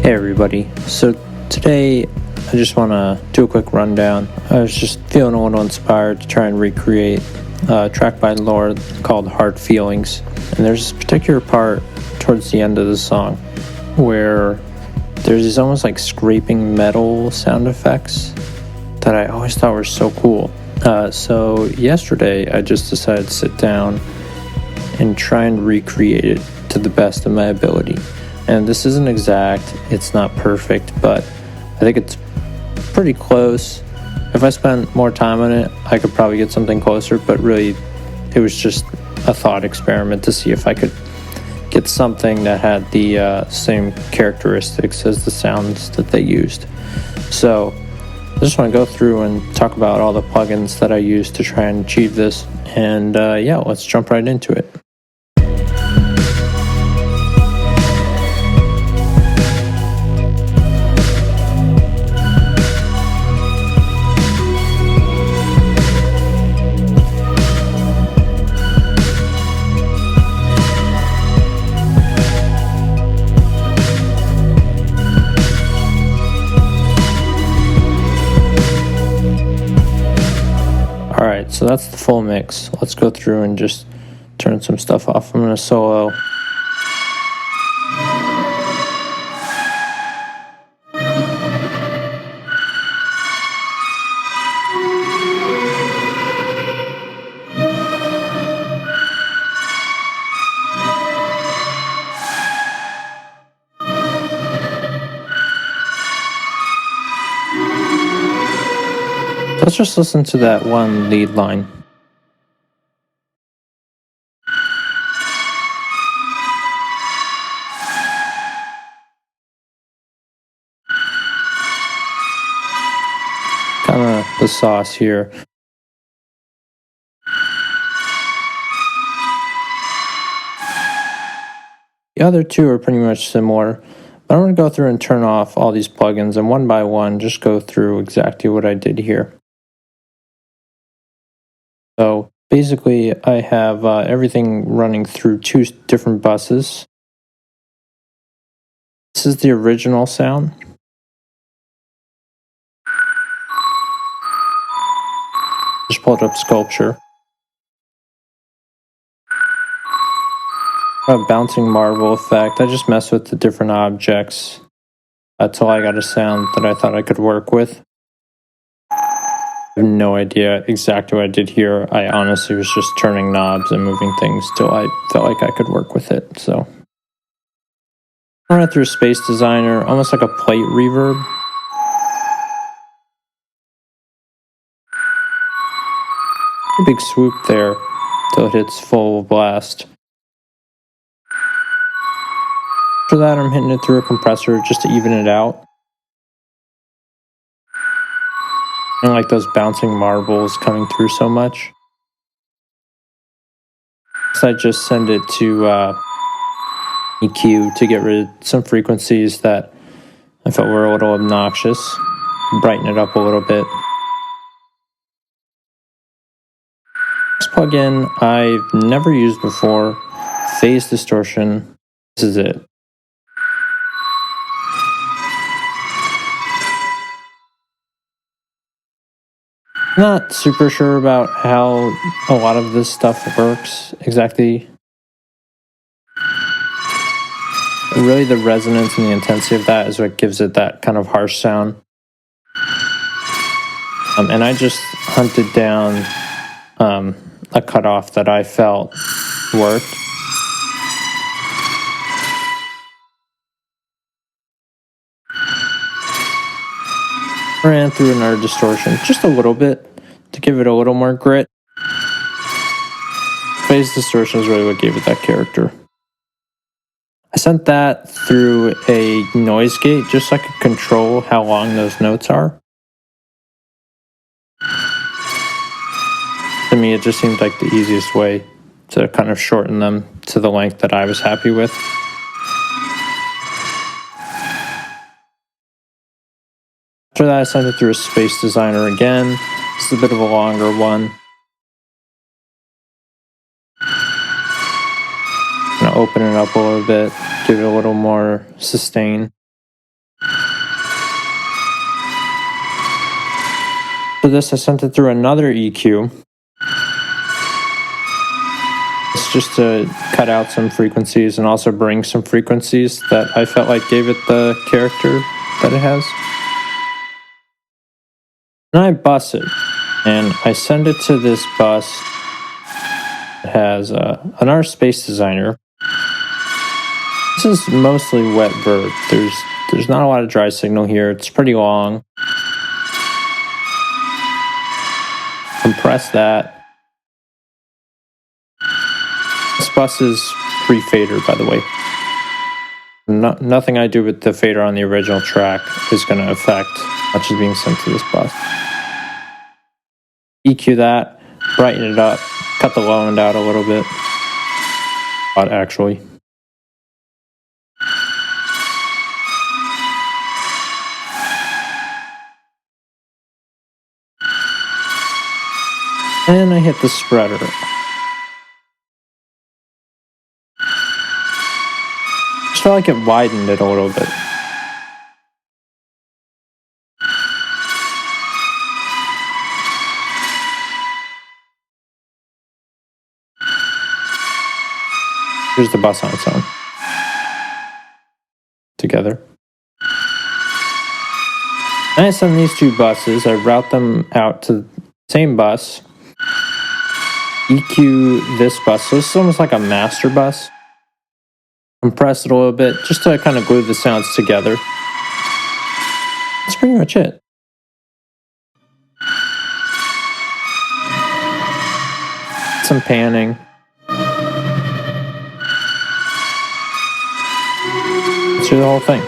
Hey everybody, so today I just want to do a quick rundown. I was just feeling a little inspired to try and recreate a track by Lorde called Hard Feelings. And there's this particular part towards the end of the song where there's these almost like scraping metal sound effects that I always thought were so cool. So yesterday I just decided to sit down and try and recreate it to the best of my ability. And this isn't exact, it's not perfect, but I think it's pretty close. If I spent more time on it, I could probably get something closer, but really it was just a thought experiment to see if I could get something that had the same characteristics as the sounds that they used. So I just want to go through and talk about all the plugins that I used to try and achieve this, and yeah, let's jump right into it. Alright, so that's the full mix. Let's go through and just turn some stuff off. I'm going to solo. Let's just listen to that one lead line. Kind of the sauce here. The other two are pretty much similar, but I'm going to go through and turn off all these plugins and one by one just go through exactly what I did here. So basically I have everything running through two different buses. This is the original sound. Just pulled up Sculpture. A bouncing marble effect. I just messed with the different objects until I got a sound that I thought I could work with. I have no idea exactly what I did here. I honestly was just turning knobs and moving things till I felt like I could work with it. So I ran through Space Designer, almost like a plate reverb. A big swoop there till it hits full blast. After that, I'm hitting it through a compressor just to even it out. I don't like those bouncing marbles coming through so much. So I just send it to EQ to get rid of some frequencies that I felt were a little obnoxious. Brighten it up a little bit. This plugin I've never used before. Phase distortion. This is it. Not super sure about how a lot of this stuff works exactly. Really, the resonance and the intensity of that is what gives it that kind of harsh sound. And I just hunted down a cutoff that I felt worked. Ran through another distortion just a little bit to give it a little more grit. Phase distortion is really what gave it that character. I sent that through a noise gate just so I could control how long those notes are. To me, it just seemed like the easiest way to kind of shorten them to the length that I was happy with. After that, I sent it through a Space Designer again. This is a bit of a longer one. I'm going to open it up a little bit, give it a little more sustain. For this, I sent it through another EQ. It's just to cut out some frequencies and also bring some frequencies that I felt like gave it the character that it has. And I bus it, and I send it to this bus. It has another space designer. This is mostly wet verb. There's not a lot of dry signal here. It's pretty long. Compress that. This bus is pre-fader, by the way. Nothing I do with the fader on the original track is going to affect much is being sent to this bus. EQ that, brighten it up, cut the low end out a little bit. Actually. And I hit the spreader. Just felt like it widened it a little bit. Here's the bus on its own. Together. And I send these two buses, I route them out to the same bus. EQ this bus, so this is almost like a master bus. Compress it a little bit, just to kind of glue the sounds together. That's pretty much it. Some panning. Let's do the whole thing.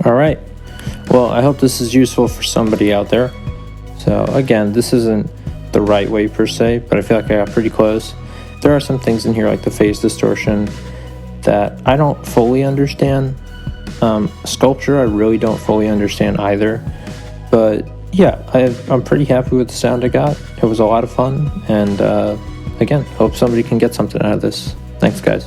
All right. Well, I hope this is useful for somebody out there. So again, this isn't the right way per se, but I feel like I got pretty close. There are some things in here like the phase distortion that I don't fully understand. Sculpture, I really don't fully understand either. But yeah, I'm pretty happy with the sound I got. It was a lot of fun. And again, hope somebody can get something out of this. Thanks, guys.